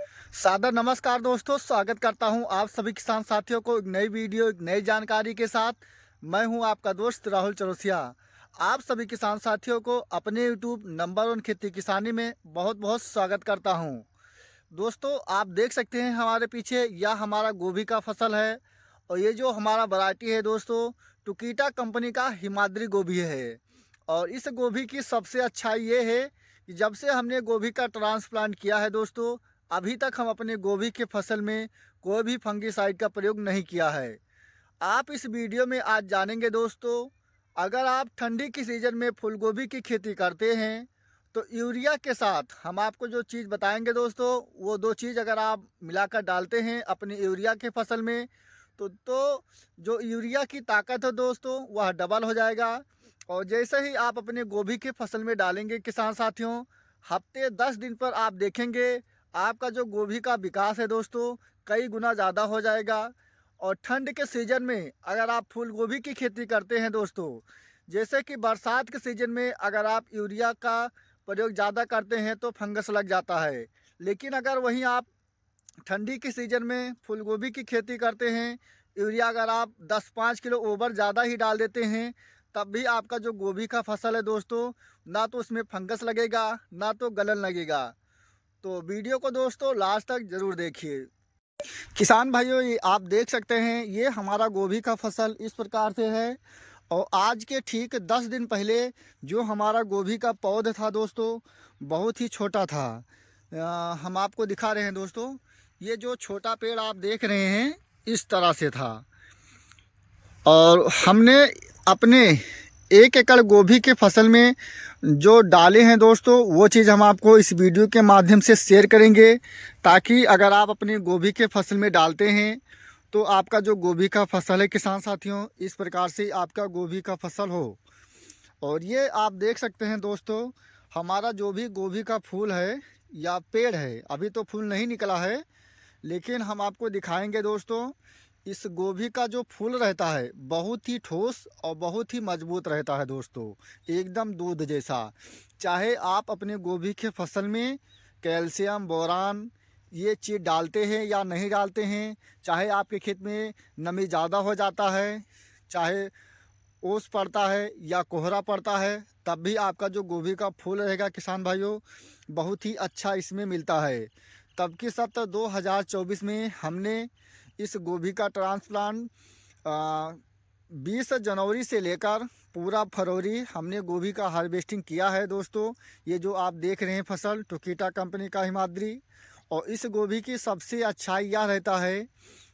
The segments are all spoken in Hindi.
सादर नमस्कार दोस्तों, स्वागत करता हूं आप सभी किसान साथियों को एक नई वीडियो, एक नई जानकारी के साथ। मैं हूं आपका दोस्त राहुल चौरसिया। आप सभी किसान साथियों को अपने यूट्यूब नंबर वन खेती किसानी में बहुत बहुत स्वागत करता हूं। दोस्तों, आप देख सकते हैं हमारे पीछे यह हमारा गोभी का फसल है। और ये जो हमारा वैरायटी है दोस्तों, टुकीटा कंपनी का हिमाद्री गोभी है। और इस गोभी की सबसे अच्छाई ये है कि जब से हमने गोभी का ट्रांसप्लांट किया है दोस्तों, अभी तक हम अपने गोभी के फसल में कोई भी फंगिसाइड का प्रयोग नहीं किया है। आप इस वीडियो में आज जानेंगे दोस्तों, अगर आप ठंडी की सीज़न में फूल गोभी की खेती करते हैं तो यूरिया के साथ हम आपको जो चीज़ बताएंगे दोस्तों, वो दो चीज़ अगर आप मिलाकर डालते हैं अपनी यूरिया के फसल में तो जो यूरिया की ताकत है दोस्तों, वह डबल हो जाएगा। और जैसे ही आप अपने गोभी के फसल में डालेंगे किसान साथियों, हफ्ते 10 दिन पर आप देखेंगे आपका जो गोभी का विकास है दोस्तों, कई गुना ज़्यादा हो जाएगा। और ठंड के सीज़न में अगर आप फूल गोभी की खेती करते हैं दोस्तों, जैसे कि बरसात के सीज़न में अगर आप यूरिया का प्रयोग ज़्यादा करते हैं तो फंगस लग जाता है। लेकिन अगर वहीं आप ठंडी के सीज़न में फूल गोभी की खेती करते हैं, यूरिया अगर आप 10-5 किलो ओवर ज़्यादा ही डाल देते हैं, तब भी आपका जो गोभी का फसल है दोस्तों, ना तो उसमें फंगस लगेगा, ना तो गलन लगेगा। तो वीडियो को दोस्तों लास्ट तक ज़रूर देखिए। किसान भाइयों, ये आप देख सकते हैं, ये हमारा गोभी का फसल इस प्रकार से है। और आज के ठीक 10 दिन पहले जो हमारा गोभी का पौध था दोस्तों, बहुत ही छोटा था। हम आपको दिखा रहे हैं दोस्तों, ये जो छोटा पेड़ आप देख रहे हैं इस तरह से था। और हमने अपने 1 एकड़ गोभी के फसल में जो डाले हैं दोस्तों, वो चीज़ हम आपको इस वीडियो के माध्यम से शेयर करेंगे, ताकि अगर आप अपनी गोभी के फसल में डालते हैं तो आपका जो गोभी का फसल है किसान साथियों, इस प्रकार से आपका गोभी का फसल हो। और ये आप देख सकते हैं दोस्तों, हमारा जो भी गोभी का फूल है या पेड़ है, अभी तो फूल नहीं निकला है, लेकिन हम आपको दिखाएंगे दोस्तों। इस गोभी का जो फूल रहता है बहुत ही ठोस और बहुत ही मजबूत रहता है दोस्तों, एकदम दूध जैसा। चाहे आप अपने गोभी के फसल में कैल्शियम, बोरान ये चीज़ डालते हैं या नहीं डालते हैं, चाहे आपके खेत में नमी ज़्यादा हो जाता है, चाहे ओस पड़ता है या कोहरा पड़ता है, तब भी आपका जो गोभी का फूल रहेगा किसान भाइयों, बहुत ही अच्छा इसमें मिलता है। तब की सब तो 2024 में हमने इस गोभी का ट्रांसप्लांट 20 जनवरी से लेकर पूरा फरवरी हमने गोभी का हार्वेस्टिंग किया है दोस्तों। ये जो आप देख रहे हैं फसल टोकीटा कंपनी का हिमाद्री। और इस गोभी की सबसे अच्छाई यह रहता है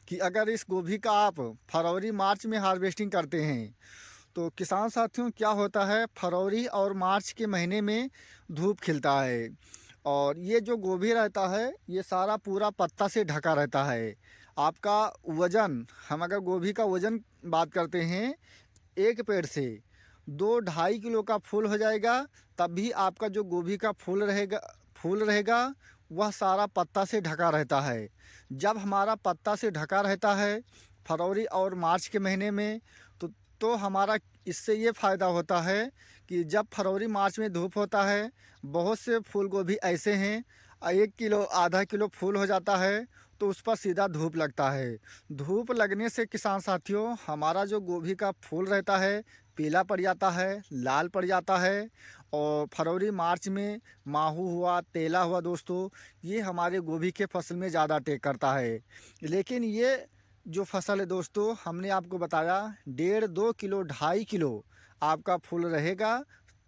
कि अगर इस गोभी का आप फरवरी मार्च में हार्वेस्टिंग करते हैं तो किसान साथियों क्या होता है, फरवरी और मार्च के महीने में धूप खिलता है। और ये जो गोभी रहता है ये सारा पूरा पत्ता से ढका रहता है। आपका वज़न, हम अगर गोभी का वज़न बात करते हैं, एक पेड़ से 2-2.5 किलो का फूल हो जाएगा। तब भी आपका जो गोभी का फूल रहेगा वह सारा पत्ता से ढका रहता है। जब हमारा पत्ता से ढका रहता है फरवरी और मार्च के महीने में, तो हमारा इससे ये फ़ायदा होता है कि जब फरवरी मार्च में धूप होता है, बहुत से फूल गोभी ऐसे हैं 1 किलो आधा किलो फूल हो जाता है, तो उस पर सीधा धूप लगता है। धूप लगने से किसान साथियों, हमारा जो गोभी का फूल रहता है पीला पड़ जाता है, लाल पड़ जाता है। और फरवरी मार्च में माहू हुआ, तेला हुआ दोस्तों, ये हमारे गोभी के फसल में ज़्यादा अटैक करता है। लेकिन ये जो फसल है दोस्तों, हमने आपको बताया 1.5-2 किलो 2.5 किलो आपका फूल रहेगा।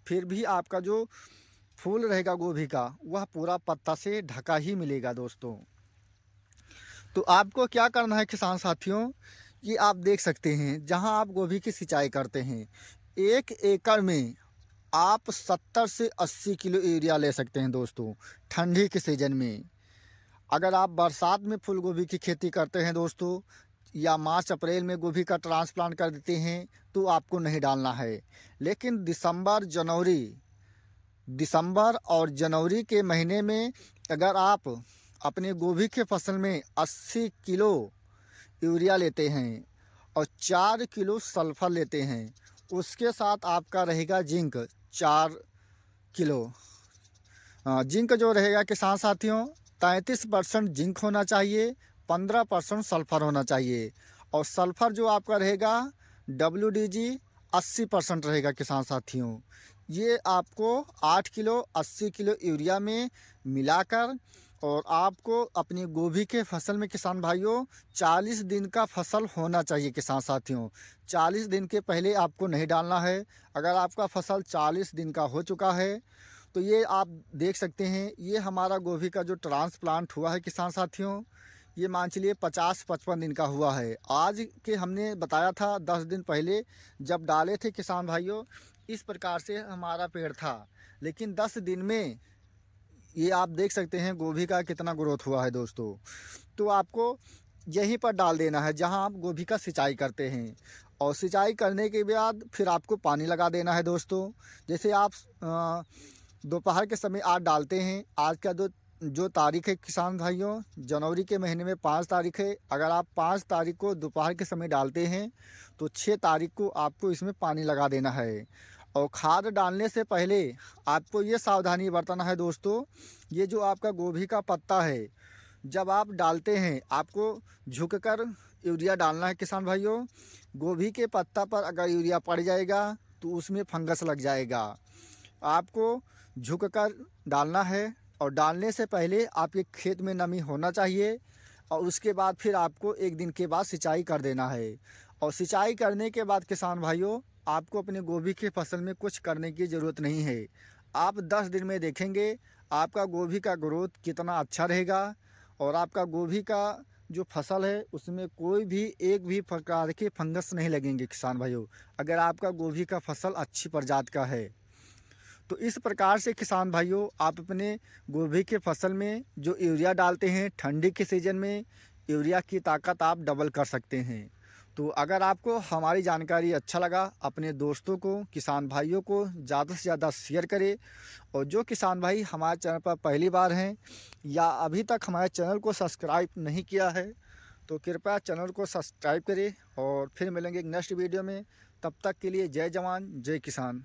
फिर भी आपका जो फूल रहेगा गोभी का, वह पूरा पत्ता से ढका ही मिलेगा दोस्तों। तो आपको क्या करना है किसान साथियों, ये आप देख सकते हैं जहां आप गोभी की सिंचाई करते हैं, 1 एकड़ में आप 70 से 80 किलो यूरिया ले सकते हैं दोस्तों, ठंडी के सीजन में। अगर आप बरसात में फूल गोभी की खेती करते हैं दोस्तों, या मार्च अप्रैल में गोभी का ट्रांसप्लांट कर देते हैं, तो आपको नहीं डालना है। लेकिन दिसंबर और जनवरी के महीने में अगर आप अपने गोभी के फसल में 80 किलो यूरिया लेते हैं और 4 किलो सल्फर लेते हैं, उसके साथ आपका रहेगा जिंक 4 किलो। जिंक जो रहेगा किसान साथियों, 33% जिंक होना चाहिए, 15% सल्फर होना चाहिए। और सल्फर जो आपका रहेगा WDG 80% रहेगा किसान साथियों। ये आपको 8 किलो 80 किलो यूरिया में मिलाकर और आपको अपनी गोभी के फसल में किसान भाइयों 40 दिन का फसल होना चाहिए किसान साथियों। 40 दिन के पहले आपको नहीं डालना है। अगर आपका फसल 40 दिन का हो चुका है तो ये आप देख सकते हैं, ये हमारा गोभी का जो ट्रांसप्लांट हुआ है किसान साथियों, ये मान चलिए 50-55 दिन का हुआ है। आज के हमने बताया था 10 दिन पहले जब डाले थे किसान भाइयों, इस प्रकार से हमारा पेड़ था। लेकिन 10 दिन में ये आप देख सकते हैं गोभी का कितना ग्रोथ हुआ है दोस्तों। तो आपको यहीं पर डाल देना है जहां आप गोभी का सिंचाई करते हैं। और सिंचाई करने के बाद फिर आपको पानी लगा देना है दोस्तों। जैसे आप दोपहर के समय आज डालते हैं, आज का जो तारीख है किसान भाइयों, जनवरी के महीने में 5 तारीख है। अगर आप 5 तारीख को दोपहर के समय डालते हैं तो 6 तारीख को आपको इसमें पानी लगा देना है। और खाद डालने से पहले आपको ये सावधानी बरतना है दोस्तों, ये जो आपका गोभी का पत्ता है, जब आप डालते हैं आपको झुककर यूरिया डालना है किसान भाइयों। गोभी के पत्ता पर अगर यूरिया पड़ जाएगा तो उसमें फंगस लग जाएगा। आपको झुककर डालना है और डालने से पहले आपके खेत में नमी होना चाहिए। और उसके बाद फिर आपको 1 दिन के बाद सिंचाई कर देना है। और सिंचाई करने के बाद किसान भाइयों आपको अपने गोभी की फसल में कुछ करने की ज़रूरत नहीं है। आप 10 दिन में देखेंगे आपका गोभी का ग्रोथ कितना अच्छा रहेगा। और आपका गोभी का जो फसल है उसमें कोई भी एक भी प्रकार के फंगस नहीं लगेंगे किसान भाइयों, अगर आपका गोभी का फसल अच्छी प्रजाति का है। तो इस प्रकार से किसान भाइयों आप अपने गोभी के फसल में जो यूरिया डालते हैं ठंडी के सीज़न में, यूरिया की ताकत आप डबल कर सकते हैं। तो अगर आपको हमारी जानकारी अच्छा लगा, अपने दोस्तों को किसान भाइयों को ज़्यादा से ज़्यादा शेयर करें। और जो किसान भाई हमारे चैनल पर पहली बार हैं या अभी तक हमारे चैनल को सब्सक्राइब नहीं किया है तो कृपया चैनल को सब्सक्राइब करें। और फिर मिलेंगे एक नेक्स्ट वीडियो में, तब तक के लिए जय जवान जय किसान।